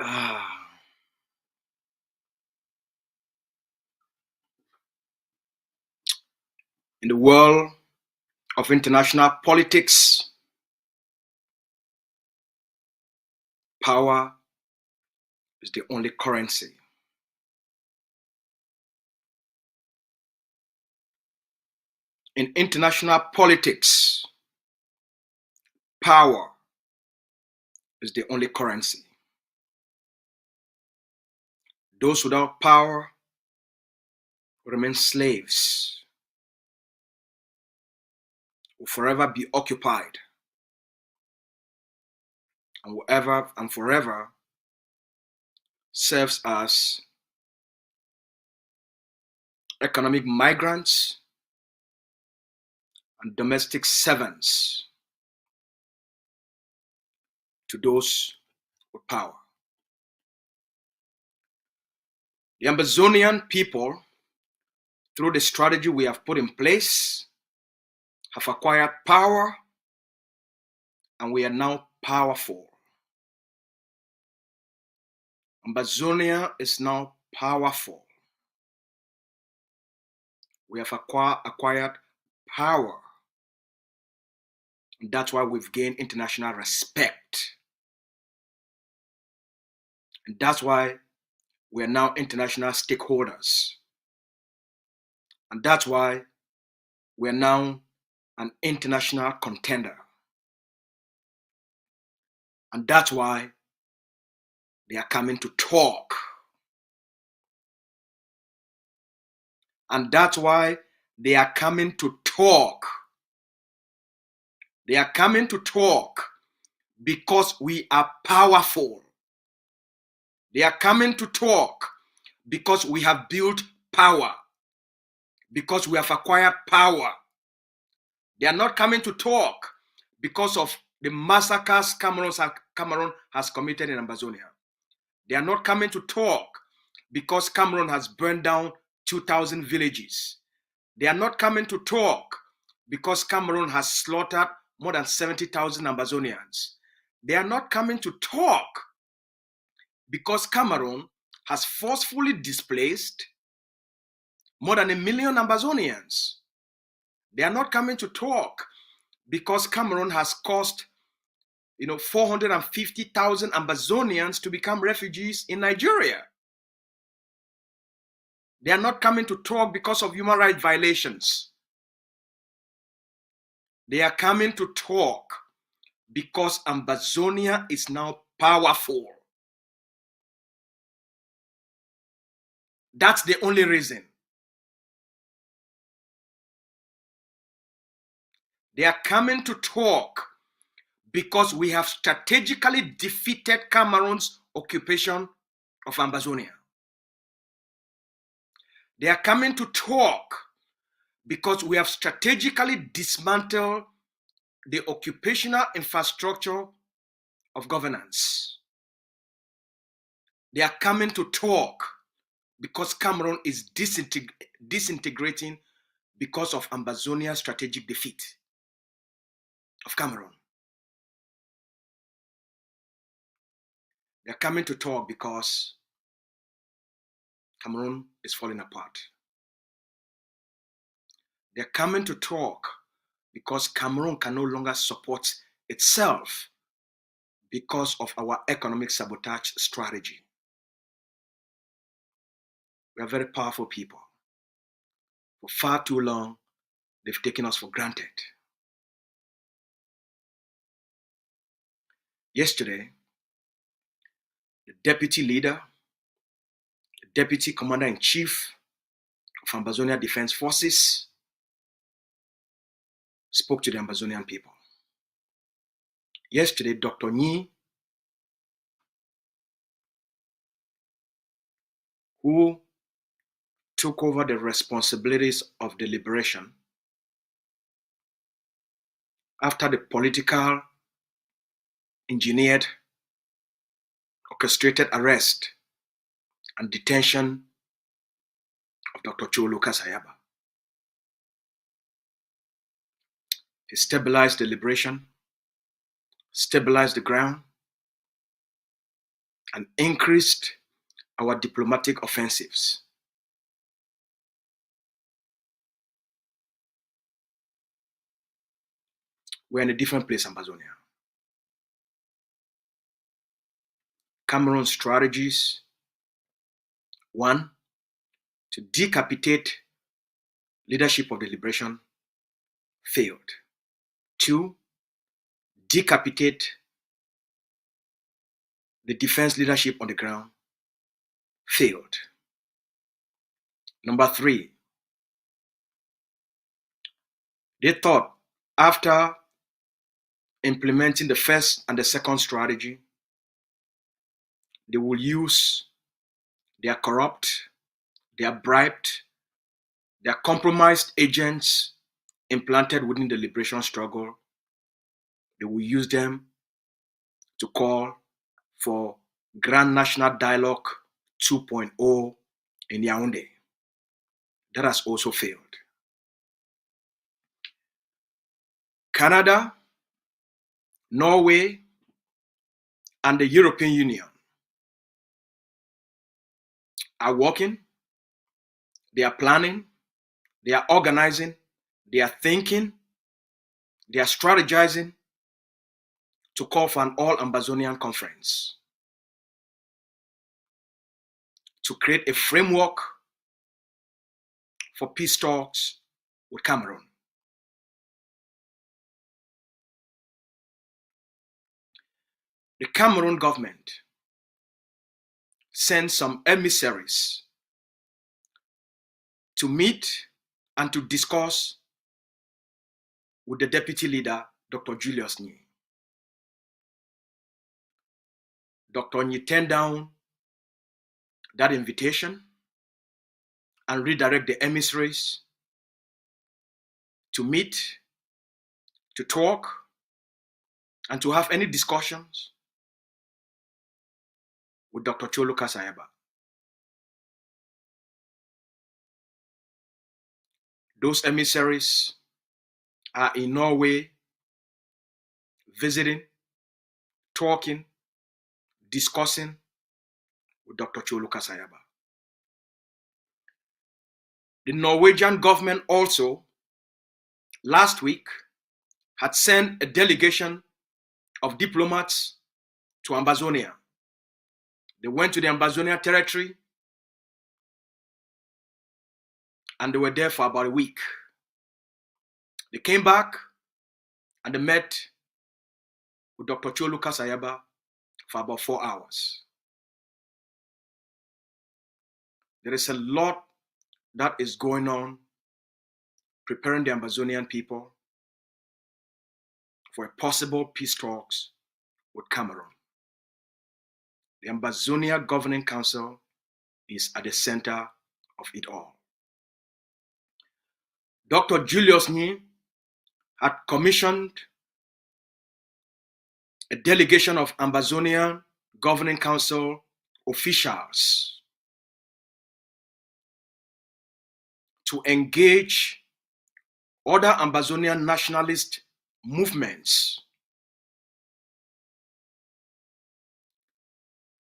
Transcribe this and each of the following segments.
Ah, in the world of international politics, power is the only currency. In international politics, power is the only currency. Those without power remain slaves, will forever be occupied, and will ever and forever serves as economic migrants and domestic servants to those with power. The Ambazonian people, through the strategy we have put in place, have acquired power, and we are now powerful. Ambazonia is now powerful. We have acquired power. And that's why we've gained international respect. And that's why we are now international stakeholders. And that's why we are now an international contender. And that's why they are coming to talk. And that's why they are coming to talk. They are coming to talk because we are powerful. They are coming to talk because we have built power, because we have acquired power. They are not coming to talk because of the massacres Cameroon has committed in Ambazonia. They are not coming to talk because Cameroon has burned down 2,000 villages. They are not coming to talk because Cameroon has slaughtered more than 70,000 Ambazonians. They are not coming to talk because Cameroon has forcefully displaced more than 1 million Ambazonians. They are not coming to talk because Cameroon has caused 450,000 Ambazonians to become refugees in Nigeria. They are not coming to talk because of human rights violations. They are coming to talk because Ambazonia is now powerful. That's the only reason. They are coming to talk because we have strategically defeated Cameroon's occupation of Ambazonia. They are coming to talk because we have strategically dismantled the occupational infrastructure of governance. They are coming to talk because Cameroon is disintegrating because of Ambazonia's strategic defeat of Cameroon. They're coming to talk because Cameroon is falling apart. They're coming to talk because Cameroon can no longer support itself because of our economic sabotage strategy. We are very powerful people. For far too long, they've taken us for granted. Yesterday, the deputy leader, the deputy commander-in-chief of Ambazonia Defense Forces spoke to the Ambazonian people. Yesterday, Dr. Nyi, who took over the responsibilities of the liberation after the political, engineered, orchestrated arrest and detention of Dr. Choluka Sayaba. He stabilized the liberation, stabilized the ground, and increased our diplomatic offensives. We're in a different place, Ambazonia. Cameroon's strategies: 1, to decapitate leadership of the liberation, failed. 2, decapitate the defense leadership on the ground, failed. Number 3, they thought after implementing the first and the second strategy, they will use their corrupt, their bribed, their compromised agents implanted within the liberation struggle. They will use them to call for Grand National Dialogue 2.0 in Yaoundé. That has also failed. Canada, Norway, and the European Union are working, they are planning, they are organizing, they are thinking, they are strategizing to call for an all-Ambazonian conference to create a framework for peace talks with Cameroon. The Cameroon government sent some emissaries to meet and to discuss with the deputy leader, Dr. Julius Nye. Dr. Nye turned down that invitation and redirect the emissaries to meet, to talk, and to have any discussions with Dr. Choluka Sayaba. Those emissaries are in Norway, visiting, talking, discussing with Dr. Choluka Sayaba. The Norwegian government also, last week, had sent a delegation of diplomats to Ambazonia. They went to the Ambazonia territory and they were there for about a week. They came back and they met with Dr. Choluka Sayaba for about 4 hours. There is a lot that is going on, preparing the Ambazonian people for a possible peace talks with Cameroon. The Ambazonia Governing Council is at the center of it all. Dr. Julius Nye had commissioned a delegation of Ambazonia Governing Council officials to engage other Ambazonian nationalist movements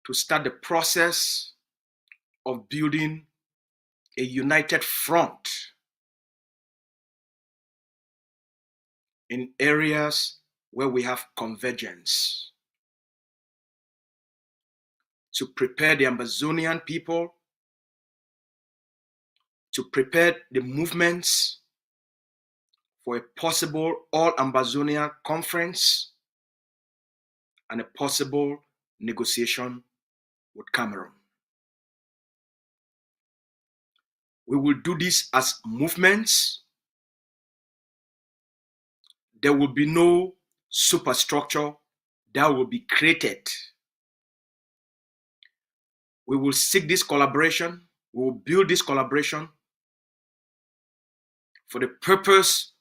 to start the process of building a united front in areas where we have convergence, to prepare the Ambazonian people, to prepare the movements for a possible all-Ambazonia conference and a possible negotiation with Cameroon. We will do this as movements. There will be no superstructure that will be created. We will seek this collaboration. We will build this collaboration for the purpose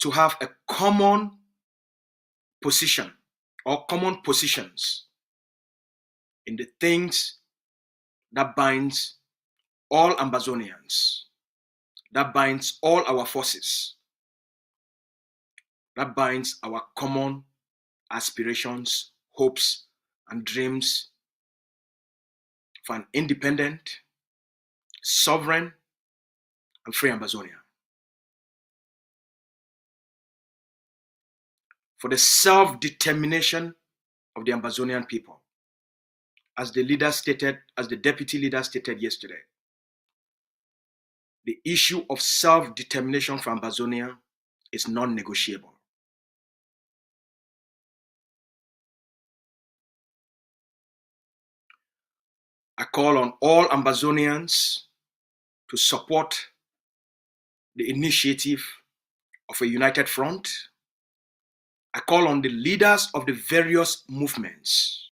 to have a common position or common positions in the things that binds all Ambazonians, that binds all our forces, that binds our common aspirations, hopes, and dreams for an independent, sovereign, and free Ambazonia. For the self-determination of the Ambazonian people. As the deputy leader stated yesterday, the issue of self-determination for Ambazonia is non-negotiable. I call on all Ambazonians to support the initiative of a united front. I call on the leaders of the various movements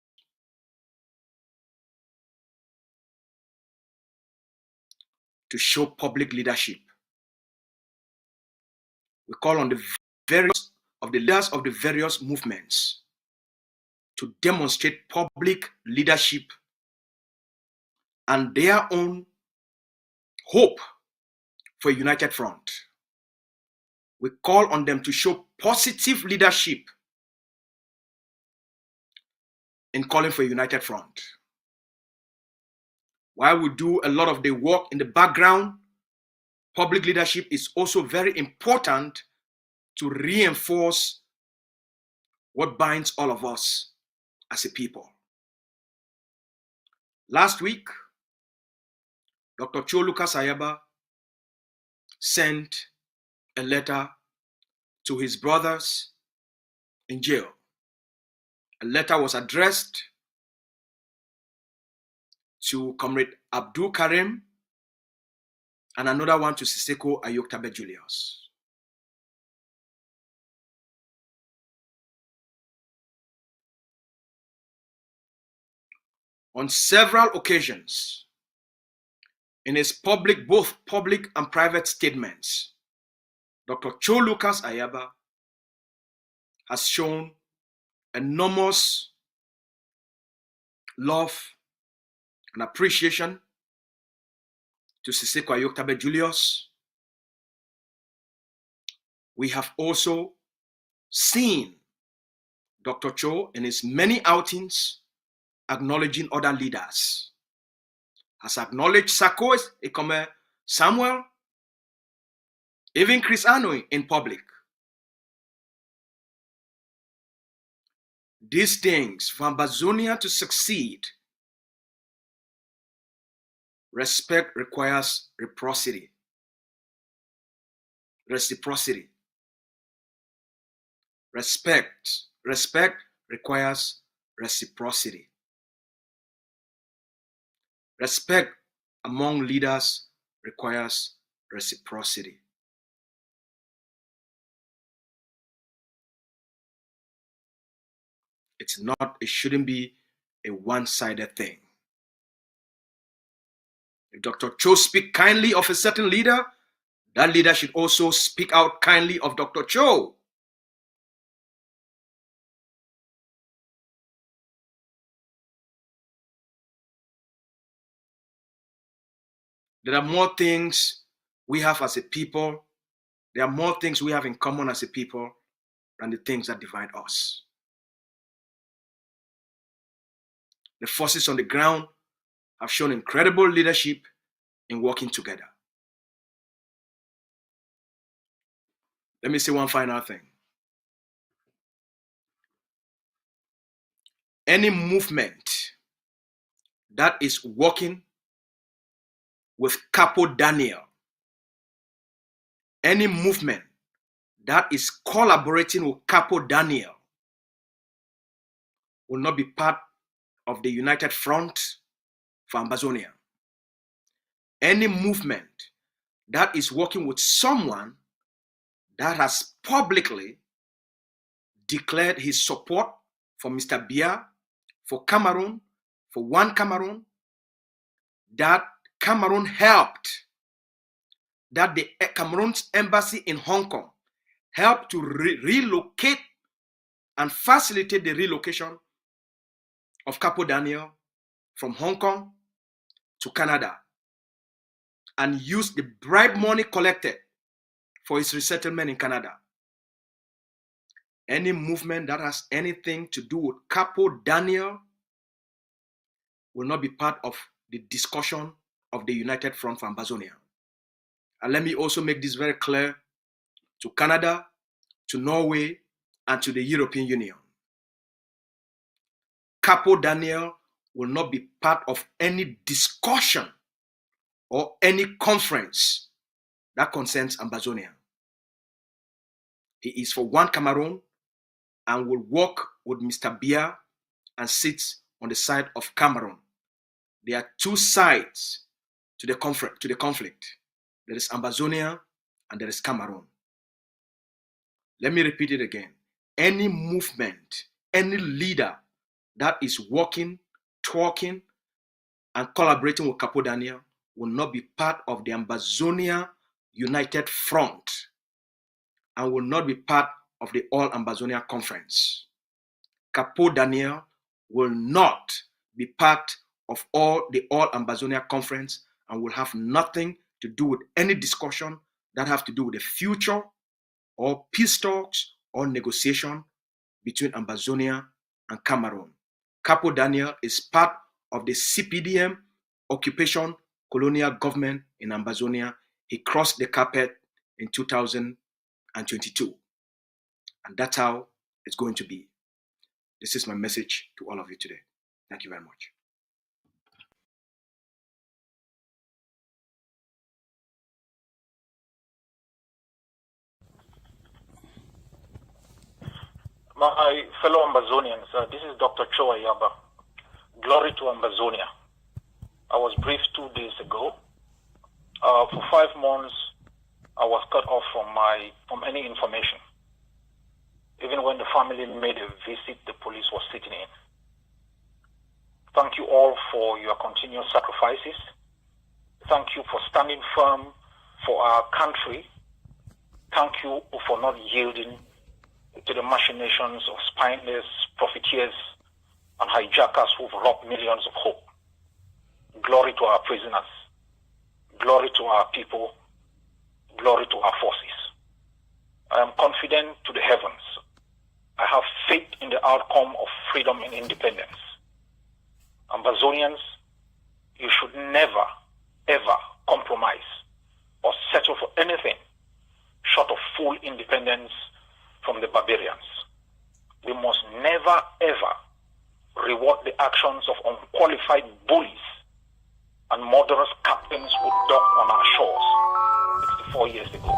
to show public leadership. We call on the leaders of the various movements to demonstrate public leadership and their own hope for a united front. We call on them to show positive leadership in calling for a united front. While we do a lot of the work in the background, public leadership is also very important to reinforce what binds all of us as a people. Last week, Dr. Cho Lucas Ayaba sent a letter to his brothers in jail. A letter was addressed to Comrade Abdul Karim and another one to Siseko Ayoktabe Julius. On several occasions, in his both public and private statements, Dr. Cho Lucas Ayaba has shown enormous love and appreciation to Siseko Ayoktabe Julius. We have also seen Dr. Cho in his many outings acknowledging other leaders. Has acknowledged Sako Ekome Samuel, even Chris Anoi in public. These things, for Ambazonia to succeed, respect requires reciprocity. Reciprocity. Respect requires reciprocity. Respect among leaders requires reciprocity. It shouldn't be a one-sided thing. If Dr. Cho speaks kindly of a certain leader, that leader should also speak out kindly of Dr. Cho. There are more things we have as a people. There are more things we have in common as a people than the things that divide us. The forces on the ground have shown incredible leadership in working together. Let me say one final thing. Any movement that is working with Capo Daniel, any movement that is collaborating with Capo Daniel will not be part of the United Front for Ambazonia. Any movement that is working with someone that has publicly declared his support for Mr. Biya, for Cameroon, for one Cameroon, that Cameroon helped, that the Cameroon's embassy in Hong Kong helped to relocate and facilitate the relocation of Capo Daniel from Hong Kong to Canada and used the bribe money collected for his resettlement in Canada. Any movement that has anything to do with Capo Daniel will not be part of the discussion of the United Front for Ambazonia. And let me also make this very clear to Canada, to Norway, and to the European Union. Capo Daniel will not be part of any discussion or any conference that concerns Ambazonia. He is for one Cameroon and will work with Mr. Biya and sit on the side of Cameroon. There are two sides to the conflict. There is Ambazonia and there is Cameroon. Let me repeat it again. Any movement, any leader that is working, talking, and collaborating with Capo Daniel will not be part of the Ambazonia United Front and will not be part of the All Ambazonia Conference. Capo Daniel will not be part of the All Ambazonia Conference and will have nothing to do with any discussion that have to do with the future or peace talks or negotiation between Ambazonia and Cameroon. Capo Daniel is part of the CPDM occupation colonial government in Ambazonia. He crossed the carpet in 2022. And that's how it's going to be. This is my message to all of you today. Thank you very much. My fellow Ambazonians, this is Dr. Choa Yaba. Glory to Ambazonia. I was briefed 2 days ago. For 5 months, I was cut off from any information. Even when the family made a visit, the police was sitting in. Thank you all for your continued sacrifices. Thank you for standing firm for our country. Thank you for not yielding to the machinations of spineless profiteers and hijackers who've robbed millions of hope. Glory to our prisoners. Glory to our people. Glory to our forces. I am confident to the heavens. I have faith in the outcome of freedom and independence. Ambazonians, you should never, ever compromise or settle for anything short of full independence from the barbarians. We must never, ever reward the actions of unqualified bullies and murderous captains who docked on our shores 64 years ago.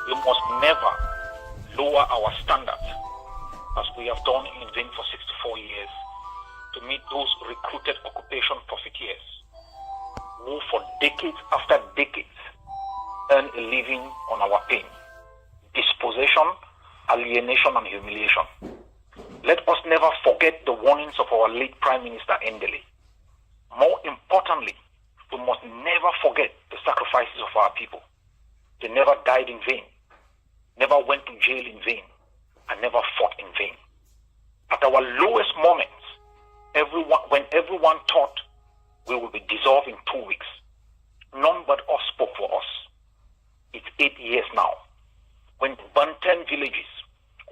We must never lower our standards as we have done in vain for 64 years to meet those recruited occupation profiteers who for decades after decades earn a living on our pain, dispossession, alienation and humiliation. Let us never forget the warnings of our late Prime Minister Endele. More importantly, we must never forget the sacrifices of our people. They never died in vain, never went to jail in vain, and never fought in vain. At our lowest moments, when everyone thought we would be dissolved in 2 weeks, none but us spoke for us. It's 8 years now. When they burned 10 villages,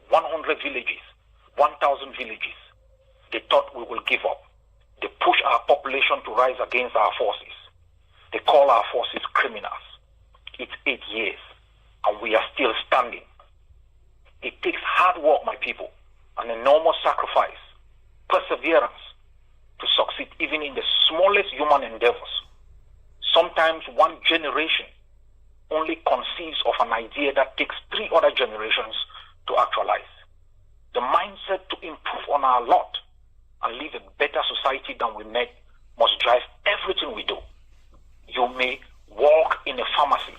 100 villages, 1,000 villages, they thought we will give up. They push our population to rise against our forces. They call our forces criminals. It's 8 years, and we are still standing. It takes hard work, my people, an enormous sacrifice, perseverance to succeed even in the smallest human endeavors. Sometimes one generation only conceives of an idea that takes 3 other generations to actualize. The mindset to improve on our lot and live a better society than we met must drive everything we do. You may walk in a pharmacy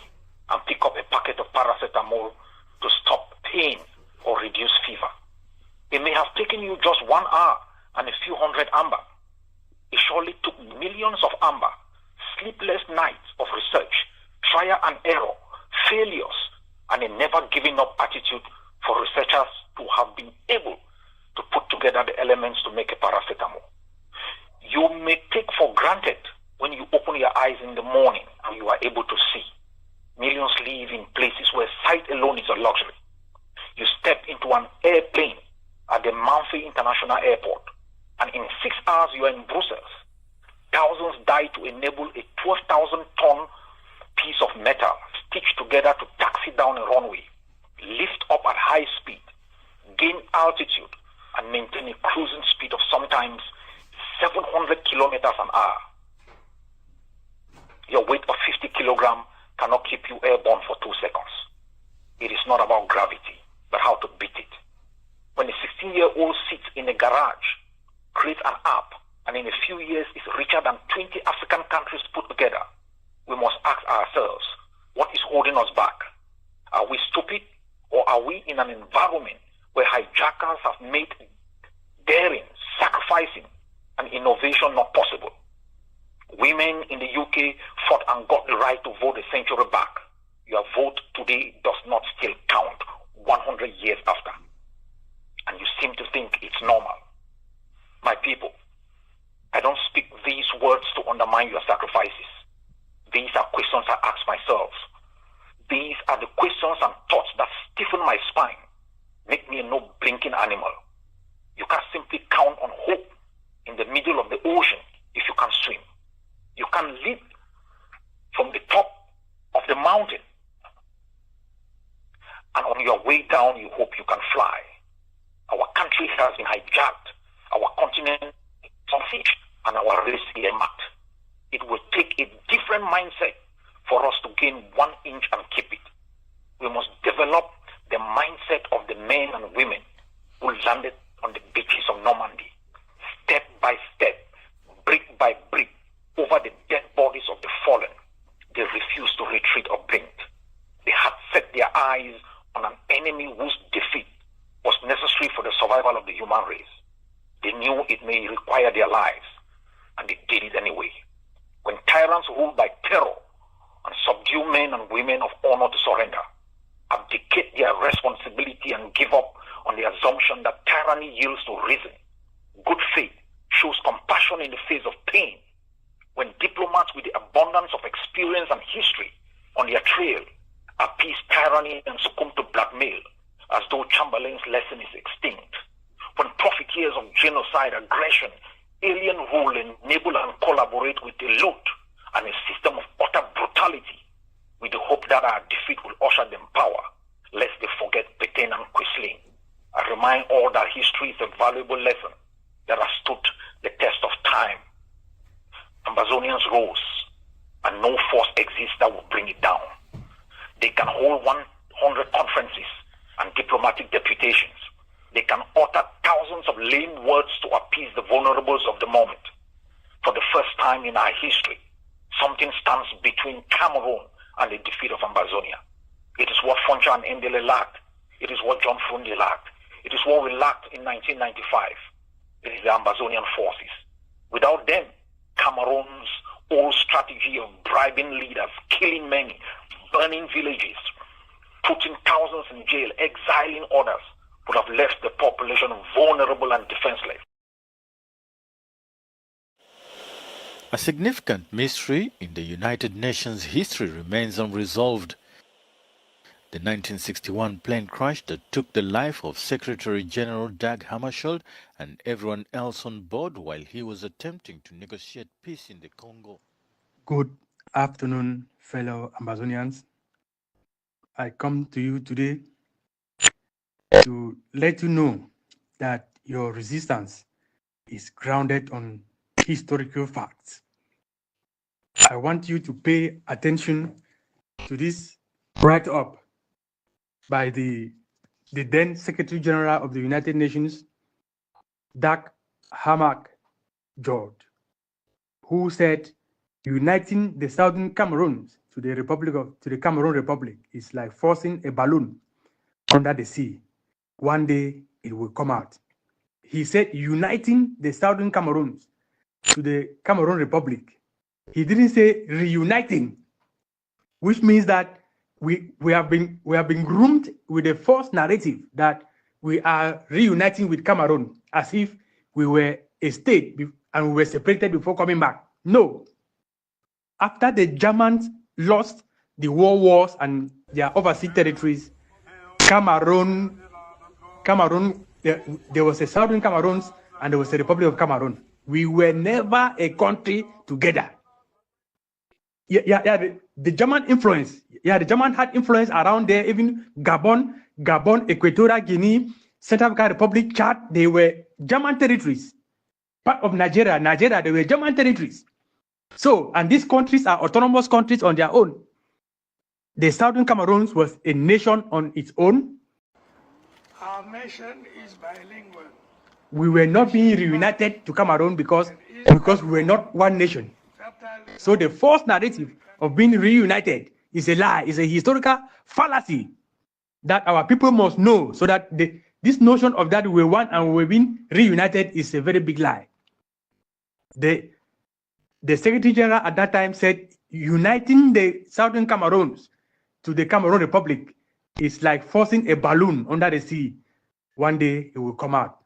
and pick up a packet of paracetamol to stop pain or reduce fever. It may have taken you just 1 hour and a few hundred amber. It surely took millions of amber, sleepless nights of research, trial and error, failures, and a never giving up attitude for researchers to have been able to put together the elements to make a paracetamol. You may take for granted when you open your eyes in the morning and you are able to see. Millions live in places where sight alone is a luxury. You step into an airplane at the Manfi International Airport, and in 6 hours you are in Brussels. Thousands die die to enable a 12,000-ton piece of metal stitched together to taxi down a runway, lift up at high speed, gain altitude, and maintain a cruising speed of sometimes 700 kilometers an hour. Your weight of 50 kilograms cannot keep you airborne for 2 seconds. It is not about gravity, but how to beat it. When a 16-year-old sits in a garage, creates an app, and in a few years is richer than 20 African countries put together, we must ask ourselves, what is holding us back? Are we stupid, or are we in an environment where hijackers have made daring, sacrificing, and innovation not possible? Women in the UK fought and got the right to vote a century back. Your vote today does not still count 100 years after. And you seem to think it's normal. My people, I don't speak these words to undermine your sacrifices. These are questions I ask myself. These are the questions and thoughts that stiffen my spine, make me a no-blinking animal. You can't simply count on hope in the middle of the ocean if you can swim. You can leap from the top of the mountain, and on your way down, you hope you can fly. Our country has been hijacked, our continent is on siege, and our race is marked. It will take a different mindset for us to gain 1 inch and keep it. We must develop the mindset of the men and women who landed on the beaches of Normandy, step by step, brick by brick, over the dead bodies of the fallen. They refused to retreat or blink. They had set their eyes on an enemy whose defeat was necessary for the survival of the human race. They knew it may require their lives, and they did it anyway. When tyrants rule by terror and subdue men and women of honor to surrender, abdicate their responsibility and give up on the assumption that tyranny yields to reason, good faith shows compassion in the face of pain. When diplomats with the abundance of experience and history on their trail appease tyranny and succumb to blackmail as though Chamberlain's lesson is extinct. When profiteers of genocide, aggression, alien rule enable and collaborate with the loot and a system of utter brutality with the hope that our defeat will usher them power, lest they forget Petain and Quisling. I remind all that history is a valuable lesson that has stood the test of time. Ambazonians rose, and no force exists that will bring it down. They can hold 100 conferences and diplomatic deputations. They can utter thousands of lame words to appease the vulnerables of the moment. For the first time in our history, something stands between Cameroon and the defeat of Ambazonia. It is what Foncha and Ndele lacked. It is what John Fundi lacked. It is what we lacked in 1995. It is the Ambazonian forces. Without them, Cameroon's old strategy of bribing leaders, killing many, burning villages, putting thousands in jail, exiling others, would have left the population vulnerable and defenseless. A significant mystery in the United Nations history remains unresolved. The 1961 plane crash that took the life of Secretary General Dag Hammarskjöld and everyone else on board while he was attempting to negotiate peace in the Congo. Good afternoon, fellow Ambazonians. I come to you today to let you know that your resistance is grounded on historical facts. I want you to pay attention to this write-up by the then Secretary General of the United Nations, Dag Hammarskjöld, who said, uniting the southern Cameroons to the Cameroon Republic is like forcing a balloon under the sea. One day it will come out. He said uniting the southern Cameroons to the Cameroon Republic. He didn't say reuniting, which means that we have been groomed with a false narrative that we are reuniting with Cameroon as if we were a state and we were separated before coming back. No. After the Germans lost the war wars and their overseas territories, Cameroon, there was a Southern Cameroon and there was a Republic of Cameroon. We were never a country together. the German influence. Yeah, the German had influence around there, even Gabon, Equatorial Guinea, Central African Republic, Chad, they were German territories. Part of Nigeria, they were German territories. So, and these countries are autonomous countries on their own. The Southern Cameroon was a nation on its own. Our nation is bilingual. We were not being reunited to Cameroon because we were not one nation. So the false narrative of being reunited is a lie, is a historical fallacy that our people must know, so that this notion of that we're one and we're being reunited is a very big lie. The Secretary General at that time said uniting the Southern Cameroons to the Cameroon Republic is like forcing a balloon under the sea. One day it will come out.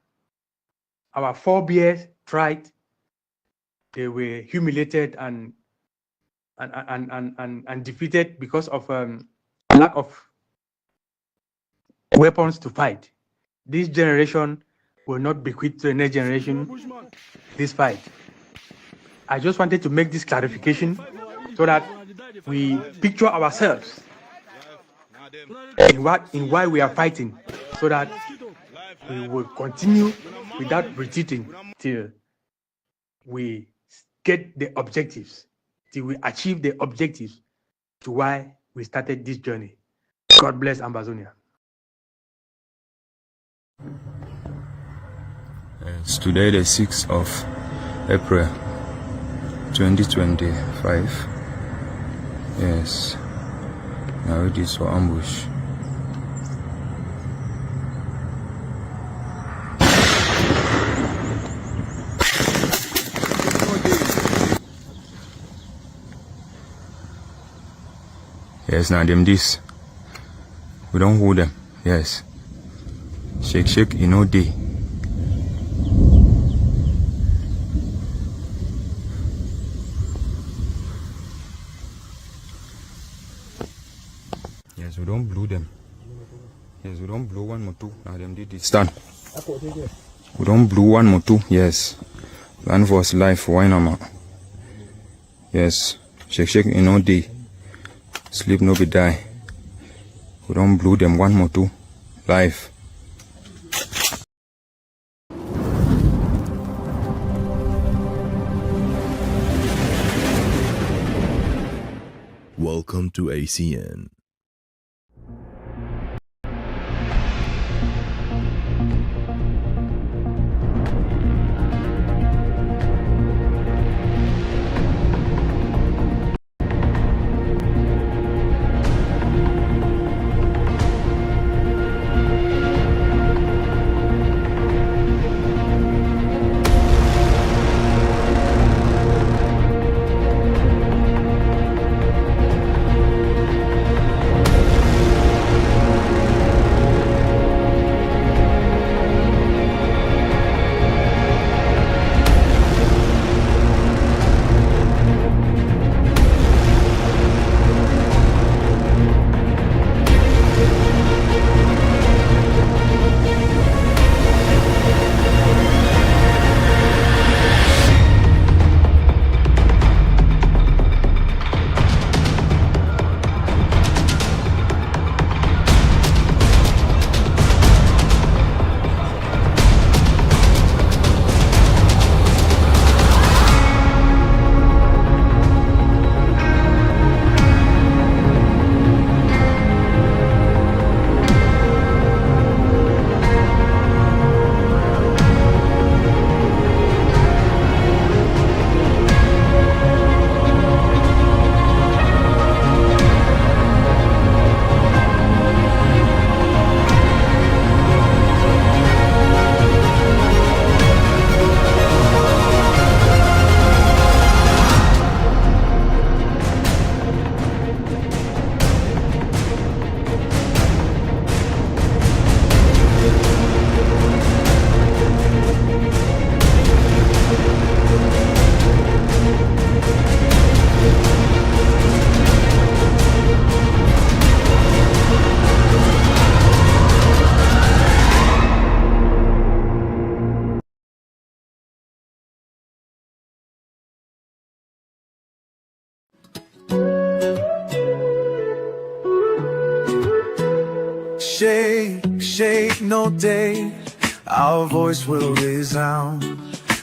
Our forebears tried. They were humiliated and defeated because of lack of weapons to fight. This generation will not bequeath to the next generation this fight. I just wanted to make this clarification so that we picture ourselves in why we are fighting, so that we will continue without retreating till we get the objectives, till we achieve the objectives to why we started this journey. God bless Ambazonia. It's today the 6th of April 2025. Yes, now it is for ambush. Yes, now them this. We don't hold them. Yes. Shake, you know day. Yes, we don't blow them. Yes, we don't blow 1 more 2. Now them did it. Stand. We don't blow 1 more 2. Yes. Land for us life. Why not? Yes. Shake, you know day. Sleep no be die. We don't blow them 1 more 2. Life. Welcome to ACN. shake, shake no day, our voice will resound.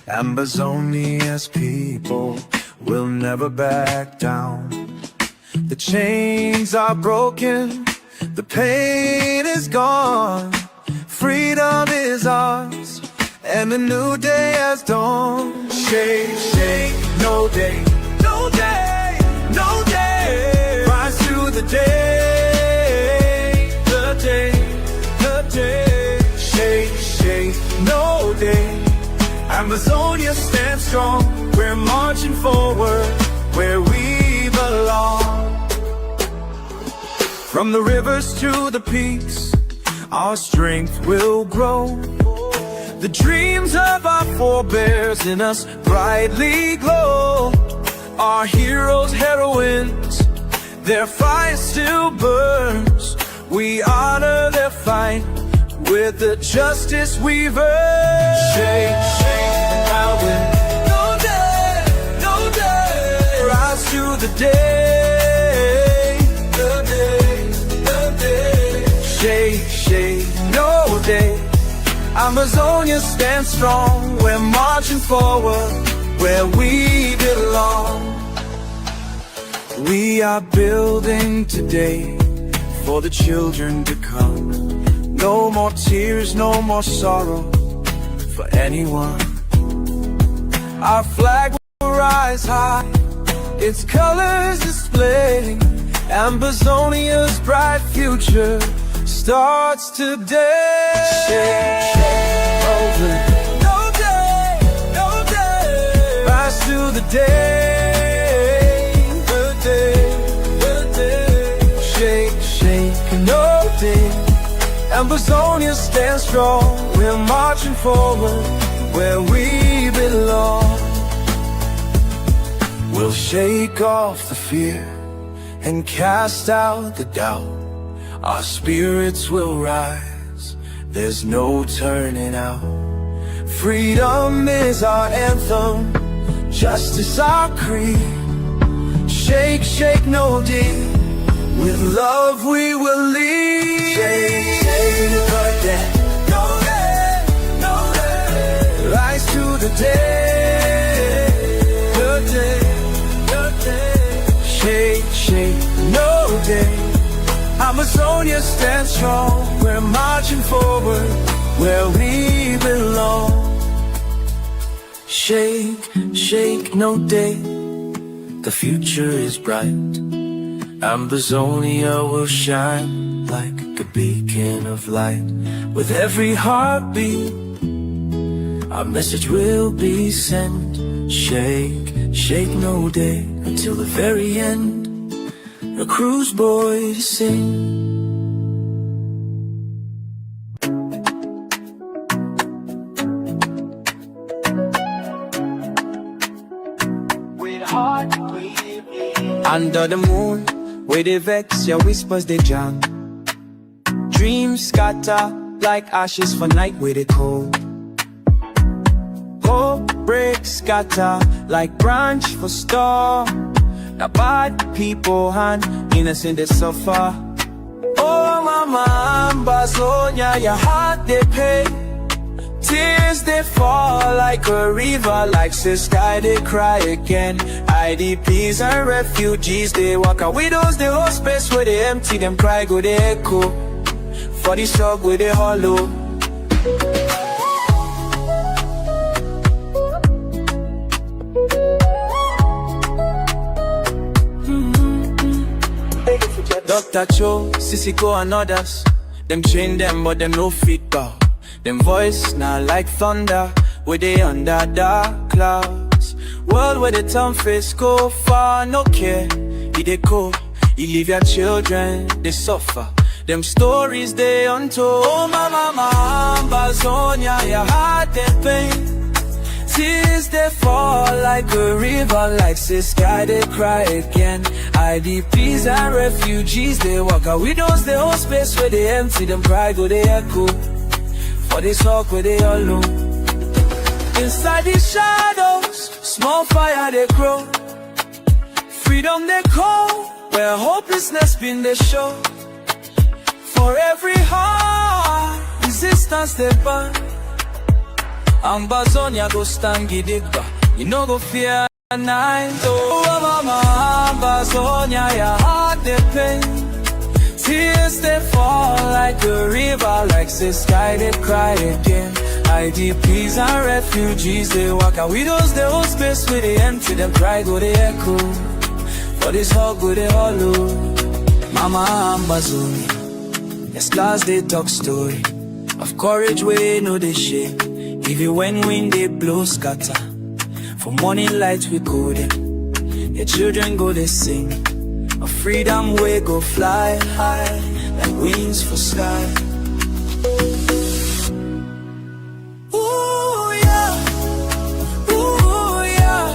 Ambazonia's people will never back down. The chains are broken, the pain is gone. Freedom is ours, and a new day has dawned. Shake, shake, no day, no day, no day. Rise to the day, the day, the day. Shake, shake, no day. Amazonia stands strong, we're marching forward, where we belong. From the rivers to the peaks, our strength will grow. The dreams of our forebears in us brightly glow. Our heroes, heroines, their fire still burns. We honor their fight with the justice we've earned. Shake, shake, and I'll win. No day, no day. Rise to the day, the day, the day. Shake, shake, no day. Amazonia stands strong, we're marching forward, where we belong. We are building today for the children to come. No more tears, no more sorrow for anyone. Our flag will rise high, its colors displaying. Ambazonia's bright future starts today. Shake, shake, over. No day, no day. Rise to the day, the day, the day. Shake, shake, no day. Ambazonia stands strong, we're marching forward, where we belong. We'll shake off the fear and cast out the doubt. Our spirits will rise, there's no turning out. Freedom is our anthem, justice our creed. Shake, shake, no day, with love we will lead. Shake, shake, no day, no day, no day. Rise to the day, the day, the day. Shake, shake, no day. Amazonia stands strong, we're marching forward, where we belong. Shake, shake, no day, the future is bright. Ambazonia will shine like a beacon of light. With every heartbeat, our message will be sent. Shake, shake, no day, until the very end. A cruise boy to sing. With heart breathing. Under the moon, where they vex, your whispers they jam. Dreams scatter like ashes for night where they cold. Hope break scatter like branch for storm. Now bad people and innocent they suffer. Oh mama, Ambazonia, your heart they pay. Tears they fall like a river, like the sky they cry again. IDPs and refugees they walk out. Widows they hold space where they empty, them cry go they echo. For the shock where they hollow. Dr. Cho, Sissiko and others, them train them but them no fit bow. Them voice now like thunder, where they under dark clouds. World where the town face go far, no care, they go. You leave your children, they suffer. Them stories they untold. Oh my mama, Ambazonia, your heart they pain. Tears they fall like a river, like the sky they cry again. IDPs and refugees they walk out. Widows they hold space where they empty, them cry go they echo. For they talk where they all low. Inside these shadows, small fire they grow. Freedom they call, where hopelessness been they show. For every heart, resistance they burn. Ambazonia go stand gidigba. You no go fear night. Oh mama, Ambazonia, your heart they pain. Tears they fall like a river, like the sky they cry again. IDPs and refugees they walk out. Widows they hold space where they empty. Them cry go they echo. For this hug go they hollow. Mama Ambazonia, the scars they talk story of courage where no they shake. Even when wind they blow scatter. For morning light we go them. The children go they sing. A freedom way go fly high like wings for sky. Ooh yeah, ooh yeah.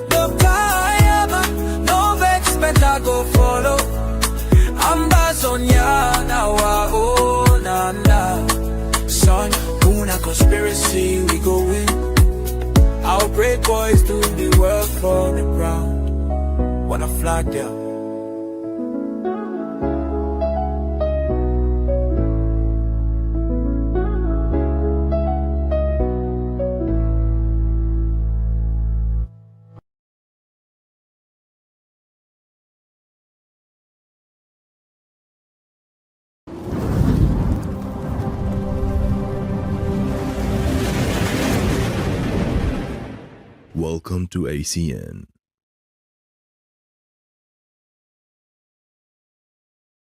The Kayama, no vex better go follow. Ambazonia now oh na na. Son, Una conspiracy we go win. Our brave boys do the work for the ground. Wanna flag there. Welcome to ACN.